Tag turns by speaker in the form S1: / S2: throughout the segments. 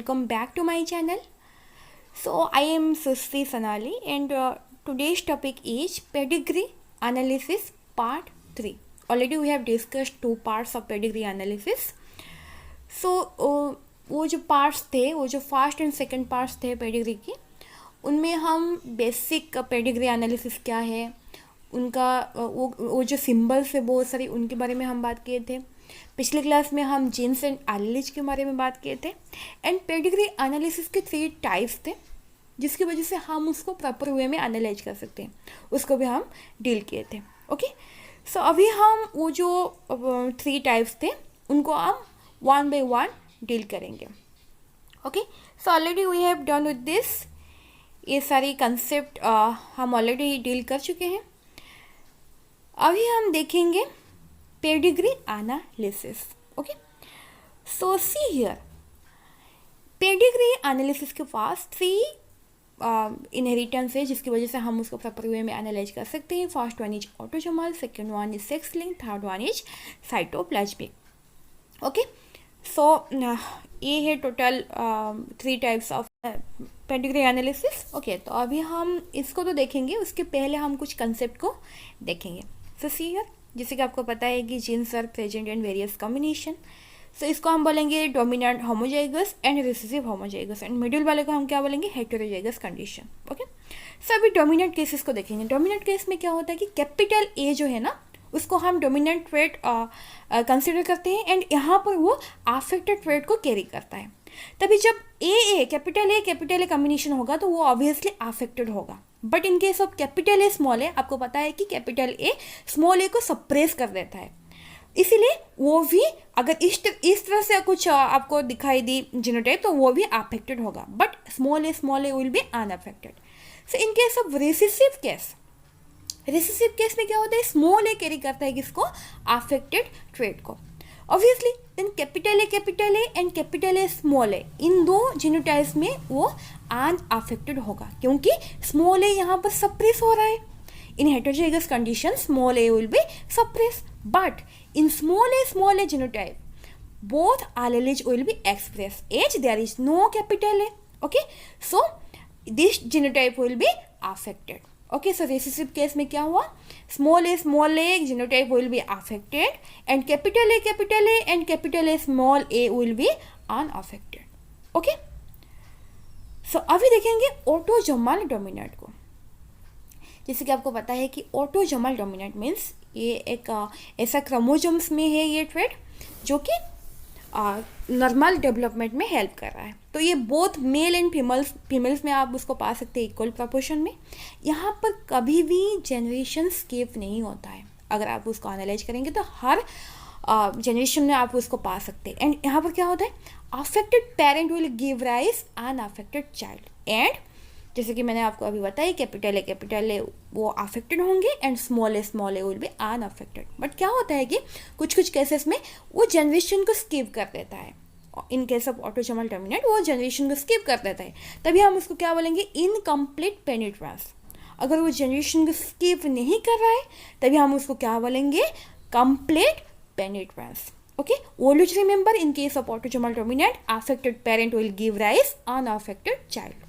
S1: welcome back to my channel. So I am Sushri Sanali and today's topic is pedigree analysis part 3. Already we have discussed two parts of pedigree analysis. So वो जो parts थे, वो जो first and second parts थे pedigree की, उनमें हम basic pedigree analysis क्या है, उनका वो जो सिंबल्स है बहुत सारी, उनके बारे में हम बात किए थे. पिछले क्लास में हम जीन्स एंड एलिनेज के बारे में बात किए थे. एंड पेडिग्री एनालिसिस के 3 टाइप्स थे जिसकी वजह से हम उसको प्रॉपर वे में एनालाइज कर सकते हैं, उसको भी हम डील किए थे. ओके, सो अभी हम वो जो 3 टाइप्स थे उनको हम 1 by 1 डील करेंगे. Okay, so already we have done with this. ये सारी कंसेप्ट हम ऑलरेडी डील कर चुके हैं. अभी हम देखेंगे pedigree analysis. Okay, so see here, pedigree analysis के पास 3 इनहेरिटेंस है जिसकी वजह से हम उसको प्रॉपर वे में एनालाइज कर सकते हैं. First one is autosomal, second one is sex link, third one is cytoplasmic. Okay, so ये है total 3 types of pedigree analysis. Okay, तो अभी हम इसको तो देखेंगे, उसके पहले हम कुछ कंसेप्ट को देखेंगे. सो सी हियर, जैसे कि आपको पता है कि genes are present in various combination. So इसको हम बोलेंगे dominant homozygous and recessive homozygous, and middle वाले को हम क्या बोलेंगे, हेटेरोजाइगस कंडीशन. ओके, सो अभी डोमिनेंट केसेस को देखेंगे. डोमिनेंट केस में क्या होता है कि कैपिटल ए जो है ना, उसको हम डोमिनेंट ट्रेट कंसिडर करते हैं एंड यहाँ पर वो अफेक्टेड ट्रेट को कैरी करता है. तभी जब कैपिटल ए कॉम्बिनेशन होगा तो वो ऑब्वियसली अफेक्टेड होगा. But in case of capital A small A, आपको पता है कि कैपिटल ए स्मॉल ए को सप्रेस कर देता है. इसीलिए वो भी अगर इस तरह से कुछ आपको दिखाई दी जीनोटाइप तो वो भी अफेक्टेड होगा, but small A will B unaffected. So in case of recessive case में क्या होता है, स्मॉल ए कैरी करता है किसको, अफेक्टेड ट्रेट को. Obviously then capital A and capital A small A, इन 2 जीनोटाइप्स में वो अनअफेक्टेड होगा क्योंकि स्मॉल ए यहाँ पर सप्रेस हो रहा है. In heterozygous condition small A will be suppress, but in small a genotype, both alleles will be expressed as there is no capital A. Okay, so this genotype will be affected. Okay, so recessive case में क्या हुआ, small a genotype will be affected and capital A and capital A small a will be unaffected. Okay, so अभी देखेंगे autosomal dominant को. जैसे कि आपको पता है कि ऑटोजोमल डोमिनेंट मीन्स ये एक ऐसा क्रोमोसोम्स में है ये ट्रेट जो कि नॉर्मल डेवलपमेंट में हेल्प कर रहा है. तो ये बोथ मेल एंड फीमेल्स में आप उसको पा सकते हैं इक्वल प्रोपोर्शन में. यहाँ पर कभी भी जनरेशन स्किप नहीं होता है. अगर आप उसको एनालाइज करेंगे तो हर जनरेशन में आप उसको पा सकते हैं. एंड यहाँ पर क्या होता है, affected parent will give rise unaffected child. And जैसे कि मैंने आपको अभी बताया कैपिटल ए वो अफेक्टेड होंगे and small A will B unaffected. But क्या होता है कि कुछ केसेस में वो जनरेशन को स्किप कर देता है. इन केस ऑफ ऑटोसोमल डोमिनेंट वो जनरेशन को स्किप कर देता है, तभी हम उसको क्या बोलेंगे, इनकम्प्लीट पेनिट्रेंस. अगर वो जनरेशन को स्किप नहीं कर रहा है तभी हम उसको क्या बोलेंगे, complete penetrance. Okay, always remember in case of autosomal dominant affected parent will give rise unaffected child.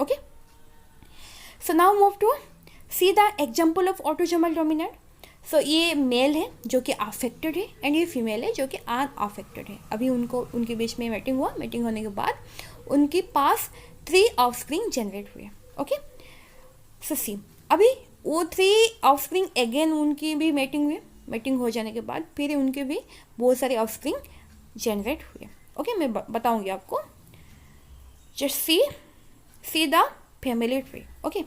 S1: Okay, so now move to see the example of autosomal dominant. so ये मेल है जो कि अफेक्टेड है and ये female है जो कि unaffected है. अभी उनके बीच में मीटिंग होने के बाद उनके पास 3 ऑफस्प्रिंग जनरेट हुए. ओके, सो सी, अभी वो 3 ऑफस्प्रिंग अगेन उनकी भी मीटिंग हो जाने के बाद फिर उनके भी बहुत सारे ऑफस्प्रिंग जनरेट हुए. ओके, मैं बताऊँगी आपको. Just see the family tree. Okay,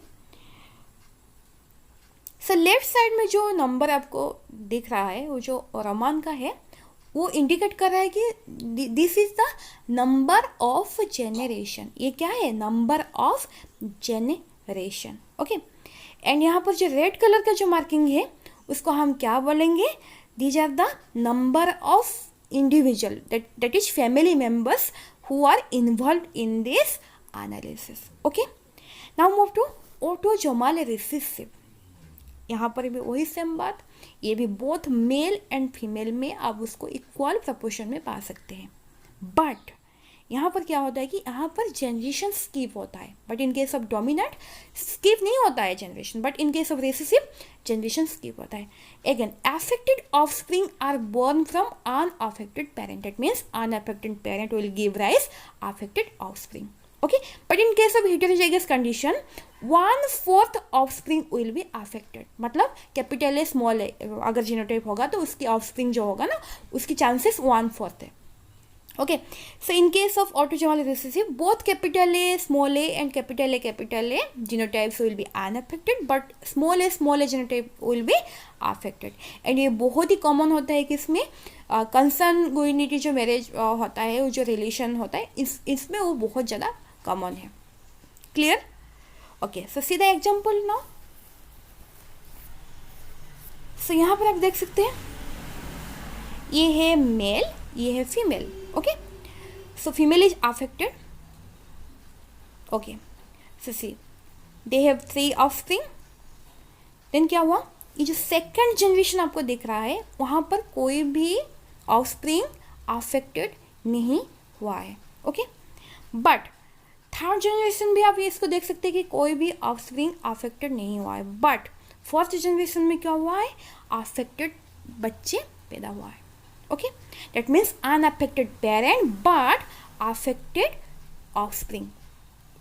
S1: so left side में जो नंबर आपको दिख रहा है वो जो रोमान का है वो इंडिकेट कर रहा है कि this is the number of generation. ये क्या है, number of generation. Okay, and यहाँ पर जो रेड कलर का जो मार्किंग है उसको हम क्या बोलेंगे, these are the number of individual that is family members who are involve in this analysis. Okay, now move to autosomal recessive. यहाँ पर भी वही सेम बात, ये भी बोथ मेल एंड फीमेल में आप उसको इक्वल प्रोपोर्शन में पा सकते हैं. बट यहाँ पर क्या होता है कि यहाँ पर जनरेशन स्किप होता है, but in case of dominant skip नहीं होता है generation, but in case of recessive generation skip होता है. Again affected offspring are born from unaffected parent. It means unaffected parent will give rise affected offspring. Okay, but in case of heterozygous condition 1/4 offspring will be affected. मतलब capital A small ए अगर genotype होगा तो उसकी offspring जो होगा ना उसकी chances 1/4 है. Okay, so in case of autosomal recessive both capital A small a and capital A genotypes will be unaffected, but small a genotype will be affected. And ये बहुत ही कॉमन होता है कि इसमें कंसंगुइनिटी जो मैरिज होता है, वो जो रिलेशन होता है इसमें वो बहुत ज़्यादा कॉमन है. Clear? Okay, so see the example now. So यहाँ पर आप देख सकते हैं ये है मेल, ये है female. Okay, so female is affected. Okay, so see they have 3 offspring. Then क्या हुआ, ये जो सेकंड जनरेशन आपको दिख रहा है वहाँ पर कोई भी ऑफस्प्रिंग अफेक्टेड नहीं हुआ है. ओके, बट थर्ड जनरेशन भी आप इसको देख सकते हैं कि कोई भी ऑफस्प्रिंग अफेक्टेड नहीं हुआ है. बट फोर्थ जनरेशन में क्या हुआ है, अफेक्टेड बच्चे पैदा हुआ है. Okay, that means unaffected parent but affected offspring.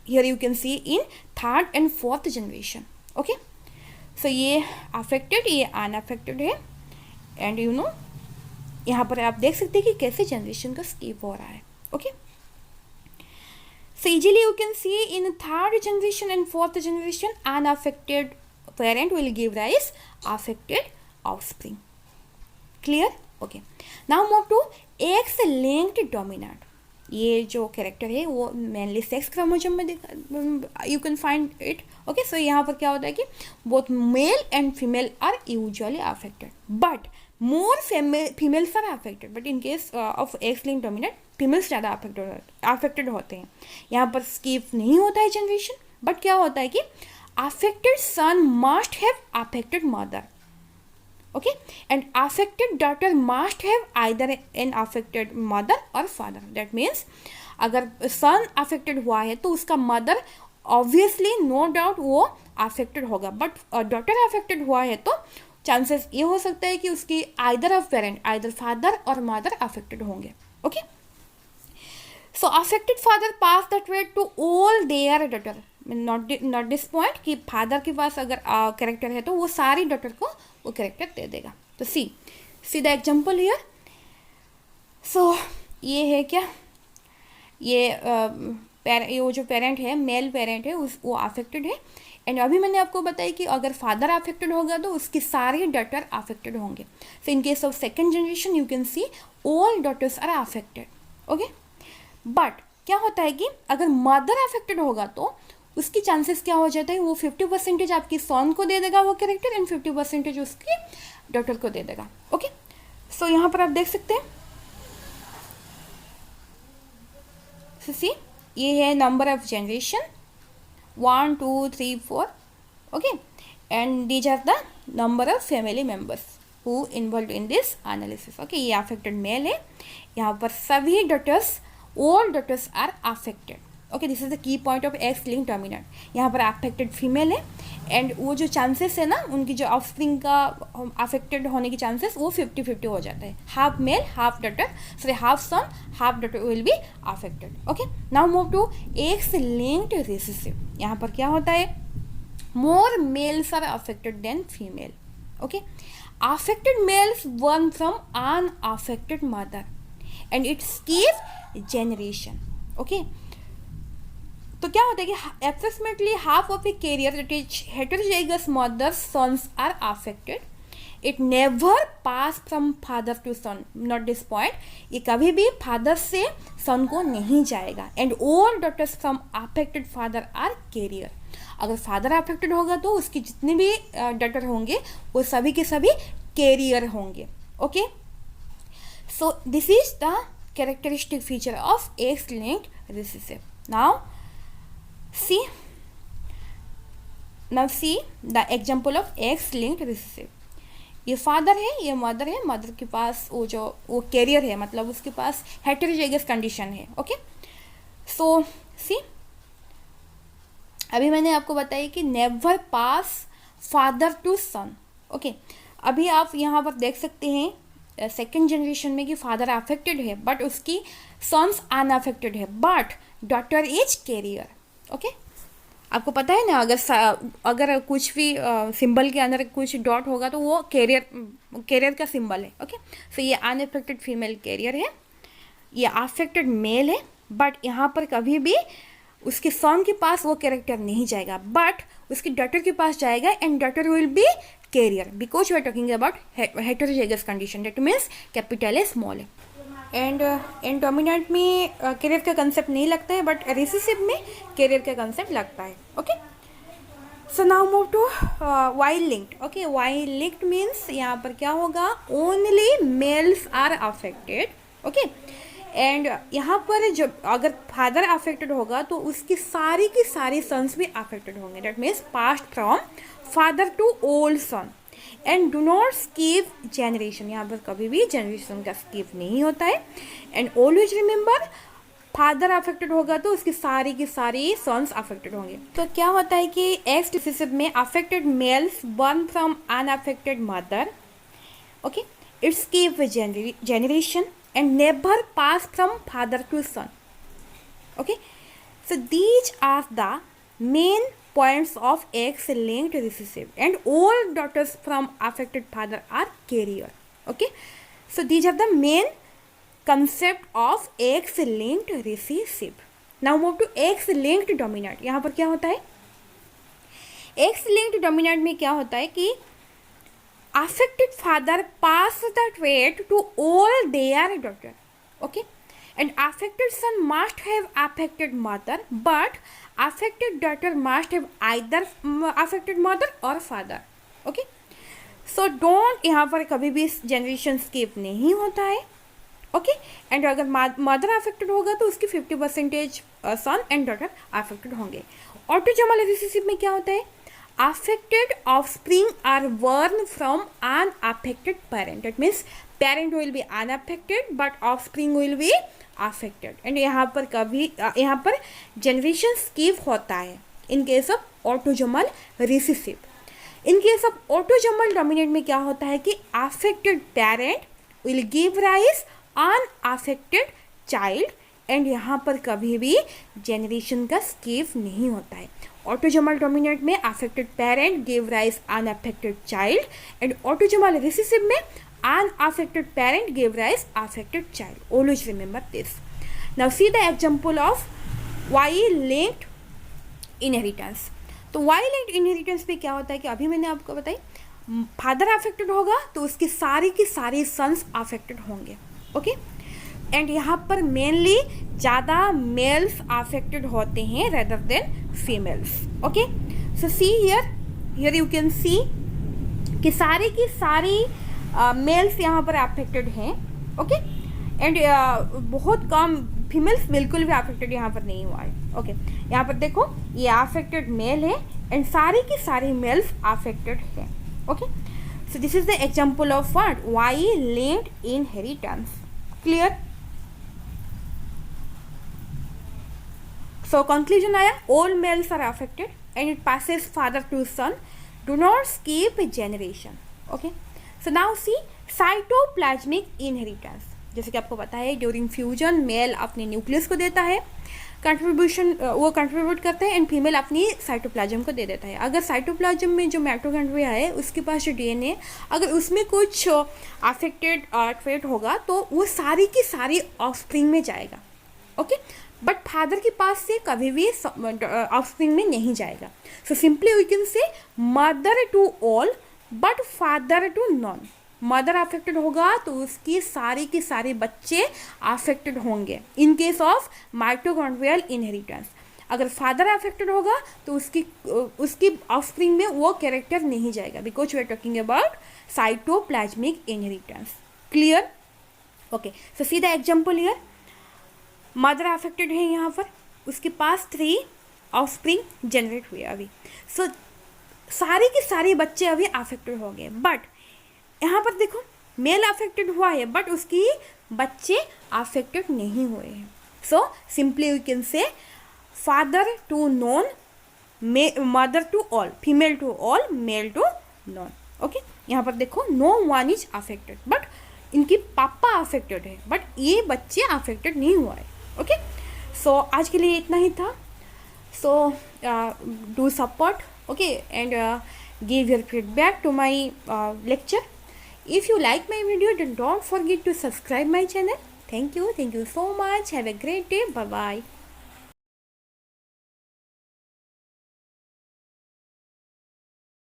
S1: Here you can see in third and fourth generation. Okay, so ये अफेक्टेड, ये अनअफेक्टेड है. एंड यू नो यहाँ पर आप देख सकते हैं कि कैसे जनरेशन का स्किप हो रहा है. Okay, so easily you can see in third generation and fourth generation unaffected parent will give rise affected offspring. Clear? Okay, now move to X-linked dominant. ये जो कैरेक्टर है वो मेनली सेक्स क्रोमोसोम में you can find it. Okay, so यहाँ पर क्या होता है कि both male and female are usually affected, but more females are affected. But in case of X-linked dominant females ज़्यादा अफेक्टेड होते हैं. यहाँ पर स्किप नहीं होता है जनरेशन, बट क्या होता है कि affected son must have affected mother. Okay, and affected daughter must have either an affected mother और फादर. दैट मीन्स अगर सन अफेक्टेड हुआ है तो उसका मदर ऑब्वियसली नो डाउट वो अफेक्टेड होगा, बट डॉटर अफेक्टेड हुआ है तो चांसेस ये हो सकता है कि उसकी either of parent, either father और मदर अफेक्टेड होंगे. Okay, so affected father pass that way to all their daughter. not this point कि फादर के पास अगर कैरेक्टर है तो वो सारी डॉटर को वो कैरेक्टर दे देगा. तो सी द एग्जाम्पल हियर. सो ये है क्या, ये वो जो पेरेंट है, मेल पेरेंट है वो अफेक्टेड है. एंड अभी मैंने आपको बताया कि अगर फादर अफेक्टेड होगा तो उसकी सारी डॉटर अफेक्टेड होंगे. So in case of second generation you can see all daughters are affected. Okay, but क्या होता है कि अगर मदर अफेक्टेड होगा तो उसकी चांसेस क्या हो जाता है, वो 50% आपकी सन को दे देगा वो कैरेक्टर एंड 50% उसकी डॉटर को दे देगा. ओके, सो यहाँ पर आप देख सकते हैं. so see ये है number of generation 1 2 3 4. Okay, and these are the number of family members who involve in this analysis. Okay, ये अफेक्टेड मेल है. यहाँ पर सभी daughters, all daughters are affected. Okay, this is the key point of X-linked dominant. यहाँ पर affected female है and वो जो चांसेस है ना उनकी जो ऑफस्प्रिंग का अफेक्टेड होने की चांसेस वो 50-50 हो जाता है. Half male half daughter, sorry half son half daughter will be affected. Okay, now move to X-linked recessive. यहाँ पर क्या होता है, more males are affected than female. Okay, affected males born from unaffected mother and it skips generation. Okay, तो क्या होता है कि approximately half of a carrier that is heterozygous mother's sons are affected. It never pass from father to son. Not this point, ये कभी भी father से son को नहीं जाएगा. And all daughters from affected father are carrier. अगर father affected होगा तो उसकी जितने भी डॉटर होंगे वो सभी के सभी कैरियर होंगे. Okay, so this is the characteristic feature of X-linked recessive. Now see the example of X-linked recessive. ये फादर है, ये मदर है के पास वो कैरियर है, मतलब उसके पास हेटेरोजाइगस कंडीशन है. ओके, सो सी, अभी मैंने आपको बताया कि never pass father to son. Okay, अभी आप यहाँ पर देख सकते हैं सेकेंड जनरेशन में कि फादर अफेक्टेड है बट उसकी सन्स अनअफेक्टेड है, but daughter is carrier. Okay, आपको पता है ना, अगर कुछ भी सिंबल के अंदर कुछ डॉट होगा तो वो कैरियर का सिंबल है। ओके, सो ये अनअफेक्टेड फीमेल कैरियर है, ये अफेक्टेड मेल है, बट यहाँ पर कभी भी उसके सन के पास वो कैरेक्टर नहीं जाएगा, बट उसकी डॉटर के पास जाएगा and daughter will be carrier, because we are talking about heterozygous condition, that means capital है स्मॉल है। एंड डोमिनेंट में कैरियर का कंसेप्ट नहीं लगता है, बट रिसेसिव में कैरियर का कंसेप्ट लगता है। Okay, so now move to Y linked. Okay, Y linked means यहाँ पर क्या होगा, only males are affected. Okay, and यहाँ पर जब अगर फादर अफेक्टेड होगा तो उसकी सारी की सारी सन्स भी अफेक्टेड होंगे, that means passed from father to old son, and do not skip generation, यहाँ पर कभी भी जनरेशन का स्किप नहीं होता है। And always remember, father affected होगा तो उसकी सारी की सारी सन्स अफेक्टेड होंगे। तो क्या होता है कि एक्स रिसेसिव में affected males born from unaffected mother. Okay, it's skip generation and never pass from father to son. Okay, so these are the main points of X-linked recessive, and all daughters from affected father are carrier. Okay, so these are the main concept of X-linked recessive. Now move to X-linked dominant. यहाँ पर क्या होता है, X-linked dominant में क्या होता है कि affected father pass the trait to all their daughter. Okay, and affected son must have affected mother, but affected daughter must have either affected mother or father. Okay, so don't, यहाँ पर कभी भी generation skip नहीं होता है। Okay, and अगर mother affected होगा तो उसकी 50% सन एंड डॉटर अफेक्टेड होंगे। ऑटोजोमल रिसेसिव में क्या होता है, affected offspring are born from unaffected parent, that means parent will be unaffected but offspring will be affected, and यहाँ पर generation skip होता है in case of autosomal recessive. in case of autosomal dominant में क्या होता है कि affected parent will give rise unaffected child, and यहाँ पर कभी भी जनरेशन का स्किप नहीं होता है। ऑटोजोमल डोमिनेंट में affected parent give rise unaffected child, and autosomal recessive में unaffected parent give rise affected child. Always remember this. Now see the example of Y linked inheritance. तो वाई लिंक्ड इनहेरिटेंस में क्या होता है कि अभी मैंने आपको बताई, फादर अफेक्टेड होगा तो उसकी सारी की सारी सन्स अफेक्टेड होंगे। ओके, एंड यहाँ पर मेनली ज़्यादा मेल्स अफेक्टेड होते हैं rather than females. Okay, so see here you can सी कि सारी की सारी मेल्स यहाँ पर अफेक्टेड हैं। ओके, एंड बहुत कम फीमेल्स बिल्कुल भी अफेक्टेड यहाँ पर नहीं हुआ है। ओके, यहाँ पर देखो ये अफेक्टेड मेल है एंड सारी की सारी मेल्स अफेक्टेड हैं। Okay, so this is the example of what, Y linked inheritance. Clear? So conclusion आया, all males are affected and it passes father to son, do not skip generation. Okay, so now see cytoplasmic inheritance. जैसे कि आपको पता है during fusion mail अपने nucleus को देता है कंट्रीब्यूशन, वो कंट्रीब्यूट करता है एंड फीमेल अपनी साइटोप्लाज्म को दे देता है। अगर साइटोप्लाज्म में जो माइटोकॉन्ड्रिया है उसके पास जो डीएनए, अगर उसमें कुछ अफेक्टेड ट्रेट होगा तो वो सारी की सारी ऑफस्प्रिंग में जाएगा। ओके, बट फादर के पास से कभी भी ऑफस्प्रिंग में नहीं जाएगा। So simply we can say mother to all but father to none. Mother affected होगा तो उसकी सारी की सारे बच्चे अफेक्टेड होंगे in case of mitochondrial inheritance. अगर फादर अफेक्टेड होगा तो उसकी ऑफस्प्रिंग में वो कैरेक्टर नहीं जाएगा, because we are talking about cytoplasmic inheritance. Clear? Okay, so see the example here. Mother affected है यहाँ पर, उसके पास 3 ऑफस्प्रिंग जनरेट हुए अभी। सो सारे के सारे बच्चे अभी अफेक्टेड हो गए, बट यहाँ पर देखो मेल अफेक्टेड हुआ है बट उसकी बच्चे अफेक्टेड नहीं हुए हैं। So simply we can say father to none, mother to all, female to all, male to none. Okay, यहाँ पर देखो no one is affected, but इनकी पापा अफेक्टेड है, बट ये बच्चे अफेक्टेड नहीं हुआ है. ओके, सो आज के लिए इतना ही था. So do support, okay, and give your feedback to my lecture. If you like my video, then don't forget to subscribe my channel. Thank you so much. Have a great day. Bye bye.